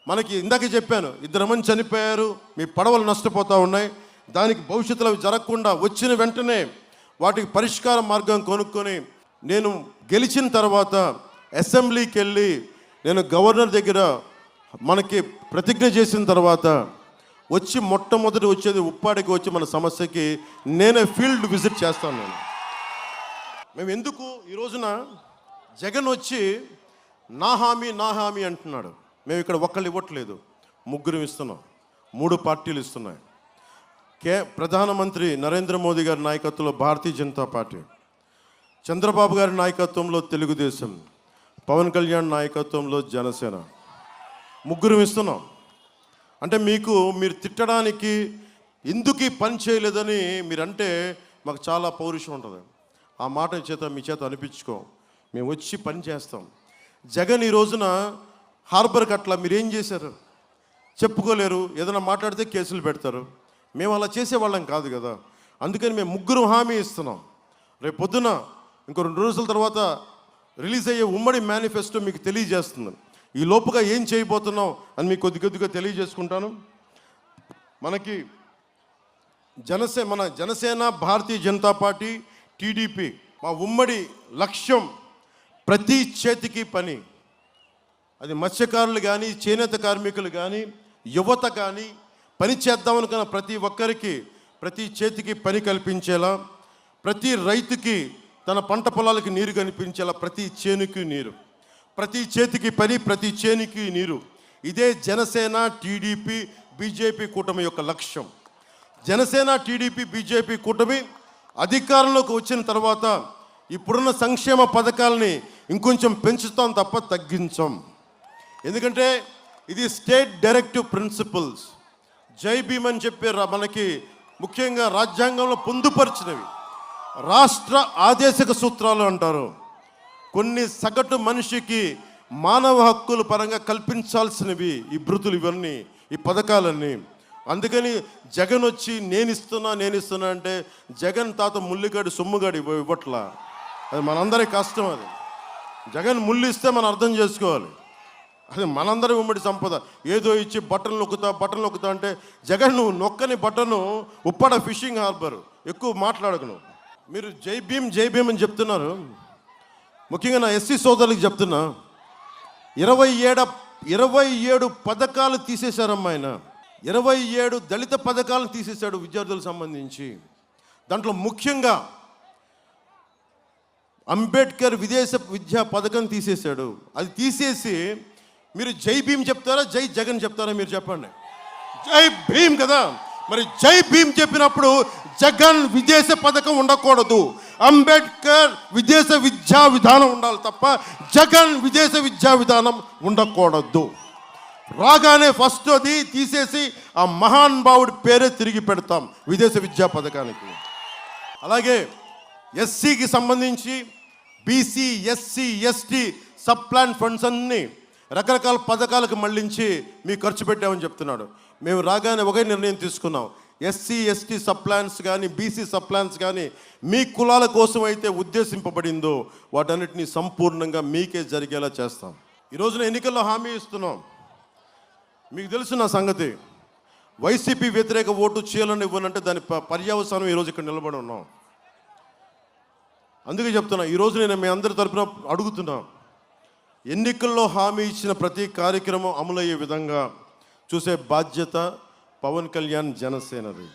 మనకి ఇందాక చెప్పాను, 2 మంది చనిపోయారు, మీ పడవలు నష్టపోతూ ఉన్నాయి. దానికి భవిష్యత్తులో అవి జరగకుండా వచ్చిన వెంటనే వాటికి పరిష్కార మార్గం కొనుక్కొని, నేను గెలిచిన తర్వాత అసెంబ్లీకి వెళ్ళి నేను గవర్నర్ దగ్గర మనకి ప్రతిజ్ఞ చేసిన తర్వాత వచ్చి మొట్టమొదటి వచ్చేది ఉప్పాడికి వచ్చి మన సమస్యకి నేనే ఫీల్డ్ విజిట్ చేస్తాను. మేము ఎందుకు ఈ రోజున జగన్ వచ్చి నా హామీ అంటున్నాడు. మేము ఇక్కడ ఒక్కళ్ళు ఇవ్వట్లేదు, 3 ఇస్తున్నాం, 3 పార్టీలు ఇస్తున్నాయి. ప్రధానమంత్రి నరేంద్ర మోదీ గారి నాయకత్వంలో భారతీయ జనతా పార్టీ, చంద్రబాబు గారి నాయకత్వంలో తెలుగుదేశం, పవన్ కళ్యాణ్ నాయకత్వంలో జనసేన, 3 ఇస్తున్నాం. అంటే మీరు తిట్టడానికి ఎందుకు పని చేయలేదని మీరంటే మాకు చాలా పౌరుషం ఉంటుంది. ఆ మాట మీ చేత అనిపించుకో, మేము వచ్చి పని చేస్తాం. జగన్ ఈ రోజున హార్బర్ కట్ల మీరేం చేశారు చెప్పుకోలేరు, ఏదైనా మాట్లాడితే కేసులు పెడతారు. మేము అలా చేసేవాళ్ళం కాదు కదా. అందుకని మేము 3 హామీ ఇస్తున్నాం. రేపు పొద్దున ఇంకో 2 రోజుల తర్వాత రిలీజ్ అయ్యే ఉమ్మడి మేనిఫెస్టో మీకు తెలియజేస్తుంది. ఈ లోపుగా ఏం చేయబోతున్నాం అని మీకు కొద్దిగా తెలియజేసుకుంటాను. మనకి మన జనసేన, భారతీయ జనతా పార్టీ, టీడీపీ మా ఉమ్మడి లక్ష్యం ప్రతి చేతికి పని. అది మత్స్యకారులు కానీ, చేనేత కార్మికులు కానీ, యువత కానీ, పని చేద్దామనుకున్న ప్రతి ఒక్కరికి ప్రతి చేతికి పని కల్పించేలా, ప్రతి రైతుకి తన పంట పొలాలకి నీరు కనిపించేలా, ప్రతి చేనుకి నీరు, ప్రతి చేతికి పని, ప్రతి చేనుకి నీరు. ఇదే జనసేన, టీడీపీ, బీజేపీ కూటమి యొక్క లక్ష్యం. జనసేన, టీడీపీ, బీజేపీ కూటమి అధికారంలోకి వచ్చిన తర్వాత ఇప్పుడున్న సంక్షేమ పథకాలని ఇంకొంచెం పెంచుతాం తప్ప తగ్గించాం. ఎందుకంటే ఇది స్టేట్ డైరెక్టివ్ ప్రిన్సిపల్స్. జై భీమ్ అని చెప్పి మనకి ముఖ్యంగా రాజ్యాంగంలో పొందుపరిచినవి రాష్ట్ర ఆదేశక సూత్రాలు అంటారు. కొన్ని సగటు మనిషికి మానవ హక్కుల పరంగా కల్పించాల్సినవి ఈ భృతులు, ఇవన్నీ ఈ పథకాలన్నీ. అందుకని జగన్ వచ్చి నేను ఇస్తున్నా అంటే జగన్ తాత ముల్లిగాడి సొమ్ముగాడి ఇవ్వట్లా. అది మనందరి కష్టం. అది జగన్ ముళ్ళు ఇస్తే మనం అర్థం చేసుకోవాలి. అది మనందరి ఉమ్మడి సంపద. ఏదో ఇచ్చి బటన్ నొక్కుతా అంటే జగన్ నువ్వు నొక్కని బటను ఉప్పాడ ఫిషింగ్ హార్బర్, ఎక్కువ మాట్లాడకు నువ్వు. మీరు జై భీమ్ అని చెప్తున్నారు. ముఖ్యంగా నా ఎస్సీ సోదరులకు చెప్తున్నా, 27 పథకాలు తీసేశారమ్మా ఆయన. 27 దళిత పథకాలను తీసేశాడు విద్యార్థులకు సంబంధించి. దాంట్లో ముఖ్యంగా అంబేద్కర్ విదేశ విద్యా పథకం తీసేశాడు. అది తీసేసి మీరు జై భీమ్ చెప్తారా, జై జగన్ చెప్తారా? మీరు చెప్పండి. జై భీమ్ కదా. మరి జై భీమ్ చెప్పినప్పుడు జగన్ విదేశ పథకం ఉండకూడదు, అంబేద్కర్ విదేశ విద్యా విధానం ఉండాలి తప్ప జగన్ విదేశ విద్యా విధానం ఉండకూడదు. రాగానే ఫస్ట్ అది తీసేసి ఆ మహానుభావుడి పేరే తిరిగి పెడతాం విదేశ విద్యా పథకానికి. అలాగే ఎస్సీకి సంబంధించి BC, SC, ST sub plan funds అన్నీ రకరకాల పథకాలకు మళ్ళించి మీకు ఖర్చు పెట్టామని చెప్తున్నాడు. మేము రాగానే ఒకే నిర్ణయం తీసుకున్నాం. ఎస్సీ, ఎస్టీ సబ్ ప్లాన్స్ కానీ, బీసీ సబ్ ప్లాన్స్ కానీ మీ కులాల కోసం అయితే ఉద్దేశింపబడిందో వాటన్నిటినీ సంపూర్ణంగా మీకే జరిగేలా చేస్తాం. ఈరోజున ఎన్నికల్లో హామీ ఇస్తున్నాం. మీకు తెలుసు నా సంగతి, వైసీపీ వ్యతిరేక ఓటు చేయాలని ఇవ్వనంటే దాని పర్యవసానం ఈరోజు ఇక్కడ నిలబడి ఉన్నాం. అందుకే చెప్తున్నా, ఈరోజు నేను మీ అందరి తరపున అడుగుతున్నా, ఎన్నికల్లో హామీ ఇచ్చిన ప్రతి కార్యక్రమం అమలయ్యే విధంగా చూసే బాధ్యత పవన్ కళ్యాణ్ జనసేనది.